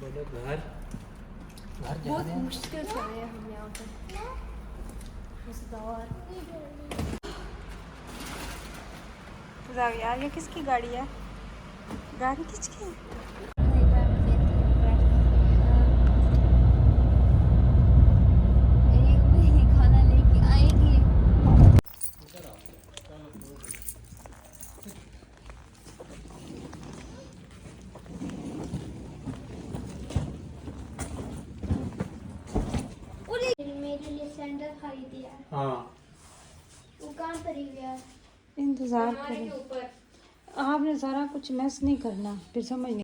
बोलो घर घर जा बहुत रहे हैं। मुश्किल से आए हम यहाँ पर मज़ेदार। जाओ यार, ये किसकी गाड़ी है? गाड़ी किसकी है? खाना लेके आएगी। मेरे लिए सैंडल खरीदी है। हाँ वो कहाँ पर ही गया? इंतजार हमारे के करो। ऊपर। आपने सारा कुछ मैस नहीं करना, फिर समझ नहीं।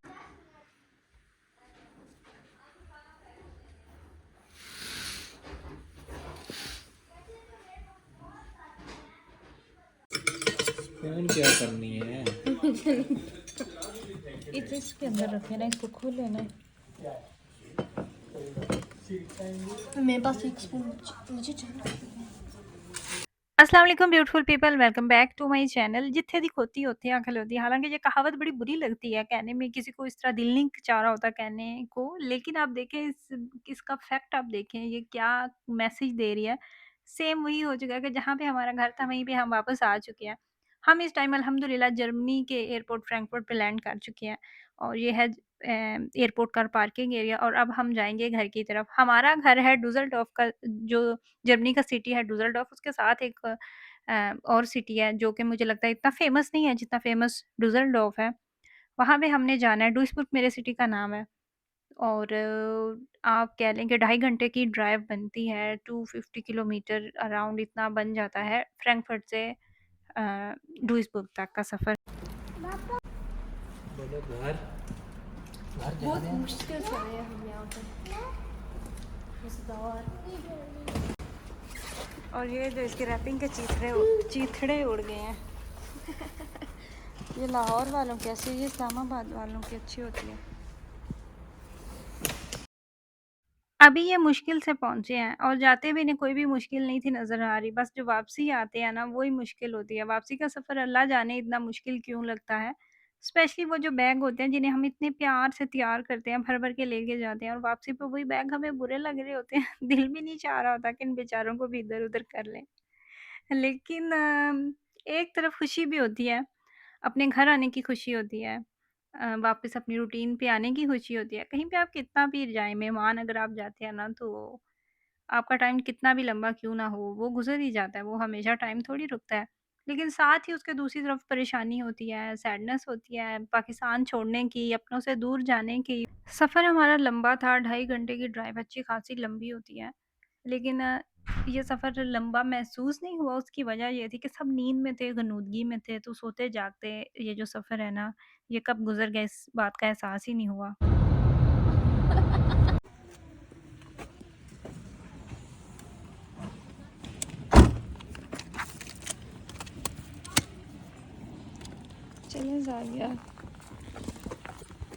स्पून क्या करनी है। इसके अंदर रखे ना, इसको खोले ना। मेरे पास एक स्पून मुझे चाहिए। अस्सलाम वालेकुम beautiful people, welcome back to my channel. जिथे दी खोती होती है अकल होती है। हालांकि ये कहावत बड़ी बुरी लगती है कहने में, किसी को इस तरह दिल नहीं चाह रहा होता कहने को, लेकिन आप देखें इसका फैक्ट आप देखें, ये क्या मैसेज दे रही है। सेम वही हो चुका है कि जहाँ पे हमारा घर था वहीं पे हम वापस आ चुके हैं। हम इस टाइम अल्हम्दुलिल्लाह जर्मनी के एयरपोर्ट फ्रैंकफर्ट पे लैंड कर चुके हैं, और ये है एयरपोर्ट का पार्किंग एरिया। और अब हम जाएंगे घर की तरफ। हमारा घर है डुसलडॉर्फ का, जो जर्मनी का सिटी है डुसलडॉर्फ, उसके साथ एक और सिटी है जो कि मुझे लगता है इतना फ़ेमस नहीं है जितना फ़ेमस डुसलडॉर्फ है। वहाँ पे हमने जाना है। डुइसबुर्ग मेरे सिटी का नाम है। और आप कह लें कि ढाई घंटे की ड्राइव बनती है, 250 किलोमीटर अराउंड इतना बन जाता है फ्रैंकफर्ट से डुइसबुर्ग तक का सफ़र। बोलो घर घर जा बहुत रहे हैं। मुश्किल से आए हम यहाँ पर मज़ेदार। और ये जो इसकी रैपिंग के चीथड़े उड़ गए हैं। ये लाहौर वालों की ऐसी, ये इस्लामाबाद वालों की अच्छी होती है। अभी ये मुश्किल से पहुँचे हैं, और जाते भी इन्हें कोई भी मुश्किल नहीं थी नज़र आ रही, बस जो वापसी आते हैं ना वही मुश्किल होती है। वापसी का सफ़र अल्लाह जाने इतना मुश्किल क्यों लगता है। स्पेशली वो जो बैग होते हैं जिन्हें हम इतने प्यार से तैयार करते हैं, भर-भर के लेके जाते हैं, और वापसी पे वही बैग हमें बुरे लग रहे होते हैं। दिल भी नहीं चाह रहा होता कि इन बेचारों को भी इधर-उधर कर लें। लेकिन एक तरफ खुशी भी होती है, अपने घर आने की खुशी होती है, वापस अपनी रूटीन पे आने की खुशी होती है। कहीं पे आप कितना भी जाएँ, मेहमान अगर आप जाते हैं ना, तो आपका टाइम कितना भी लंबा क्यों ना हो, वो गुज़र ही जाता है, वो हमेशा टाइम थोड़ी रुकता है। लेकिन साथ ही उसके दूसरी तरफ परेशानी होती है, सैडनेस होती है, पाकिस्तान छोड़ने की, अपनों से दूर जाने की। सफ़र हमारा लंबा था, ढाई घंटे की ड्राइव अच्छी खासी लंबी होती है। लेकिन ये सफ़र लंबा महसूस नहीं हुआ, उसकी वजह ये थी कि सब नींद में थे, गनूदगी में थे, तो सोते-जागते ये जो सफ़र है ना, ये कब गुज़र गया इस बात का एहसास ही नहीं हुआ। चले जाइए,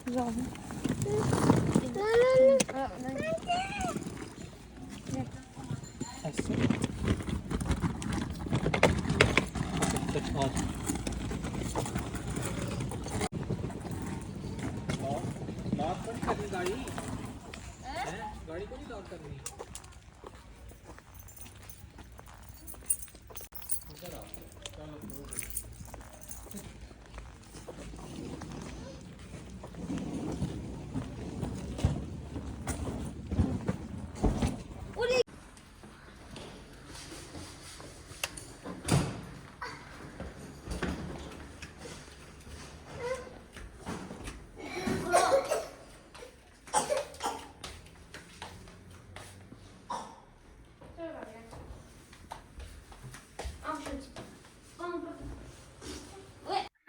जाओ। ऐसे कुछ और लॉक कौन करनी गाड़ी है। गाड़ी को नहीं लॉक करनी। इधर आओ चलो खोल।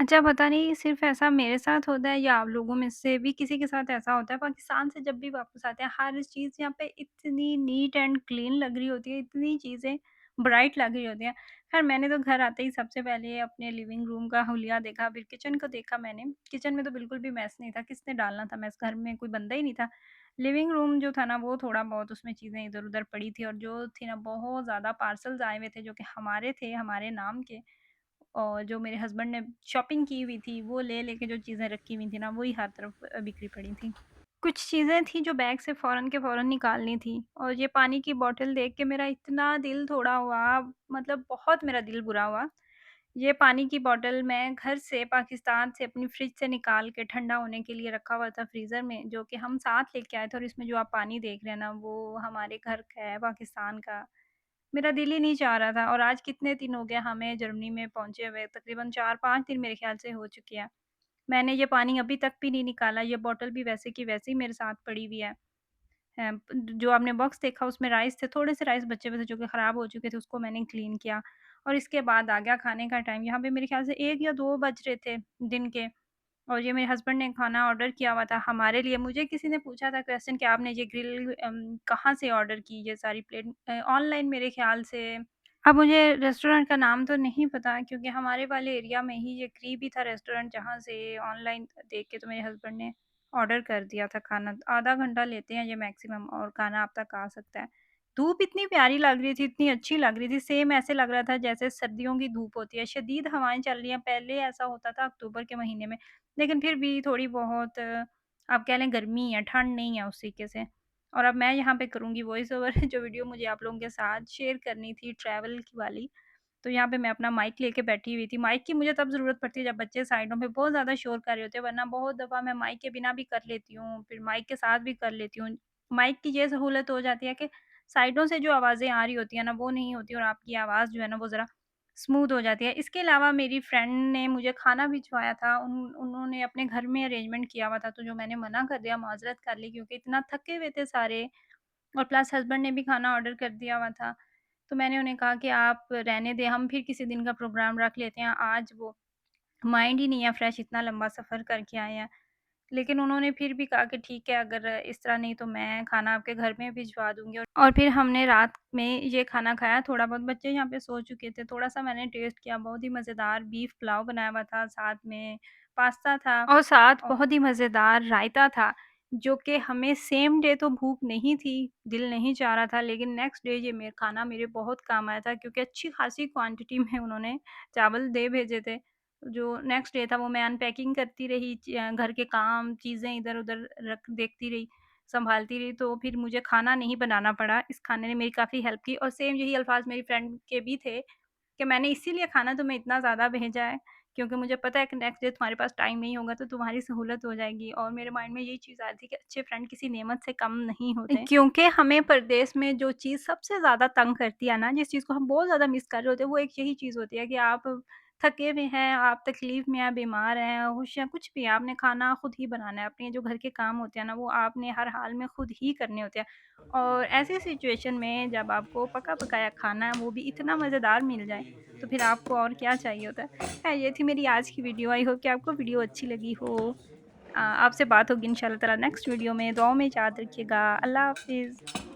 अच्छा, पता नहीं सिर्फ़ ऐसा मेरे साथ होता है या आप लोगों में से भी किसी के साथ ऐसा होता है। पाकिस्तान से जब भी वापस आते हैं, हर चीज़ यहाँ पे इतनी नीट एंड क्लीन लग रही होती है, इतनी चीज़ें ब्राइट लग रही होती हैं। ख़ैर मैंने तो घर आते ही सबसे पहले अपने लिविंग रूम का हुलिया देखा, फिर किचन को देखा मैंने। किचन में तो बिल्कुल भी मैस नहीं था, किसने डालना था मैस, घर में कोई बंदा ही नहीं था। लिविंग रूम जो था ना, वो थोड़ा बहुत उसमें चीज़ें इधर-उधर पड़ी थी, और जो थी ना बहुत ज़्यादा पार्सल्स आए हुए थे जो कि हमारे थे, हमारे नाम के। और जो मेरे हस्बैंड ने शॉपिंग की हुई थी, वो ले लेके जो चीज़ें रखी हुई थी ना, वही हर तरफ बिखरी पड़ी थी। कुछ चीज़ें थी जो बैग से फ़ौरन के फ़ौरन निकालनी थी और ये पानी की बॉटल देख के मेरा इतना दिल थोड़ा हुआ, मतलब बहुत मेरा दिल बुरा हुआ। ये पानी की बॉटल मैं घर से पाकिस्तान से अपनी फ्रिज से निकाल के ठंडा होने के लिए रखा हुआ था फ्रीज़र में, जो कि हम साथ लेके आए थे और इसमें जो आप पानी देख रहे हैं ना, वो हमारे घर का है, पाकिस्तान का। मेरा दिल ही नहीं चाह रहा था और आज कितने दिन हो गए हमें जर्मनी में पहुँचे हुए, तकरीबन 4-5 दिन मेरे ख़्याल से हो चुके हैं। मैंने ये पानी अभी तक भी नहीं निकाला, ये बॉटल भी वैसे की वैसे ही मेरे साथ पड़ी हुई है। जो आपने बॉक्स देखा उसमें राइस थे, थोड़े से राइस बचे हुए थे जो कि ख़राब हो चुके थे, उसको मैंने क्लीन किया और इसके बाद आ गया खाने का टाइम। यहाँ पे मेरे ख़्याल से 1 या 2 बज रहे थे दिन के और ये मेरे हस्बैंड ने खाना ऑर्डर किया हुआ था हमारे लिए। मुझे किसी ने पूछा था क्वेश्चन कि आपने ये ग्रिल कहाँ से ऑर्डर की ये सारी प्लेट? ऑनलाइन मेरे ख़्याल से। अब मुझे रेस्टोरेंट का नाम तो नहीं पता क्योंकि हमारे वाले एरिया में ही ये करीब ही था रेस्टोरेंट जहाँ से ऑनलाइन देख के तो मेरे हस्बैंड ने ऑर्डर कर दिया था खाना। आधा घंटा लेते हैं ये मैक्सिमम और खाना आप तक आ सकता है। धूप इतनी प्यारी लग रही थी, इतनी अच्छी लग रही थी, सेम ऐसे लग रहा था जैसे सर्दियों की धूप होती है। शदीद हवाएँ चल रही हैं, पहले ऐसा होता था अक्टूबर के महीने में, लेकिन फिर भी थोड़ी बहुत आप कह लें गर्मी है, ठंड नहीं है उस तरीके से। और अब मैं यहाँ पे करूँगी वॉइस ओवर जो वीडियो मुझे आप लोगों के साथ शेयर करनी थी ट्रैवल की वाली, तो यहाँ पे मैं अपना माइक लेके बैठी हुई थी। माइक की मुझे तब ज़रूरत पड़ती है जब बच्चे साइडों में बहुत ज़्यादा शोर कर रहे होते हैं, वरना बहुत दफ़ा मैं माइक के बिना भी कर लेती हूँ, फिर माइक के साथ भी कर लेती हूँ। माइक की ये सहूलत हो जाती है कि साइडों से जो आवाज़ें आ रही होती हैं ना, वो नहीं होती और आपकी आवाज़ जो है ना, वो ज़रा स्मूथ हो जाती है। इसके अलावा मेरी फ्रेंड ने मुझे खाना भिजवाया था, उन्होंने अपने घर में अरेंजमेंट किया हुआ था, तो जो मैंने मना कर दिया, माज़रत कर ली क्योंकि इतना थके हुए थे सारे और प्लस हस्बैंड ने भी खाना ऑर्डर कर दिया हुआ था। तो मैंने उन्हें कहा कि आप रहने दें, हम फिर किसी दिन का प्रोग्राम रख लेते हैं, आज वो माइंड ही नहीं है फ्रेश, इतना लंबा सफ़र करके आए हैं। लेकिन उन्होंने फिर भी कहा कि ठीक है, अगर इस तरह नहीं तो मैं खाना आपके घर में भिजवा दूँगी और फिर हमने रात में ये खाना खाया, थोड़ा बहुत बच्चे यहाँ पे सो चुके थे, थोड़ा-सा मैंने टेस्ट किया, बहुत ही मज़ेदार बीफ पुलाव बनाया हुआ था, साथ में पास्ता था और साथ बहुत ही मज़ेदार रायता था, जो कि हमें सेम डे तो भूख नहीं थी, दिल नहीं चाह रहा था, लेकिन नेक्स्ट डे ये खाना मेरे बहुत काम आया था क्योंकि अच्छी खासी क्वांटिटी में उन्होंने चावल दे भेजे थे। जो नेक्स्ट डे था वो मैं अनपैकिंग करती रही, घर के काम, चीज़ें इधर-उधर रख देखती रही, सँभालती रही, तो फिर मुझे खाना नहीं बनाना पड़ा। इस खाने ने मेरी काफ़ी हेल्प की और सेम यही अल्फ़ाज़ मेरी फ्रेंड के भी थे कि मैंने इसीलिए खाना तुम्हें इतना ज़्यादा भेजा है, क्योंकि मुझे पता है कि नेक्स्ट डे तुम्हारे पास टाइम नहीं होगा, तो तुम्हारी सहूलत हो जाएगी और मेरे माइंड में यही चीज़ आ रही थी कि अच्छे फ्रेंड किसी नेमत से कम नहीं होते। क्योंकि हमें परदेस में जो चीज़ सबसे ज़्यादा तंग करती है ना, जिस चीज़ को हम बहुत ज़्यादा मिस कर रहे होते हैं, वो एक यही चीज़ होती है कि आप थके हुए हैं, आप तकलीफ़ में हैं, बीमार हैं, खुश हैं, कुछ भी है, आपने खाना खुद ही बनाना है। अपने जो घर के काम होते हैं ना, वो आपने हर हाल में खुद ही करने होते हैं। और ऐसी सिचुएशन में जब आपको पका-पकाया खाना, वो भी इतना मज़ेदार मिल जाए, तो फिर आपको और क्या चाहिए होता है। ख़ैर ये थी मेरी आज की वीडियो, आई होप कि आपको वीडियो अच्छी लगी हो। आपसे बात होगी इंशाअल्लाह ताला नेक्स्ट वीडियो में, दुआओं में याद रखिएगा। अल्लाह हाफ़िज़।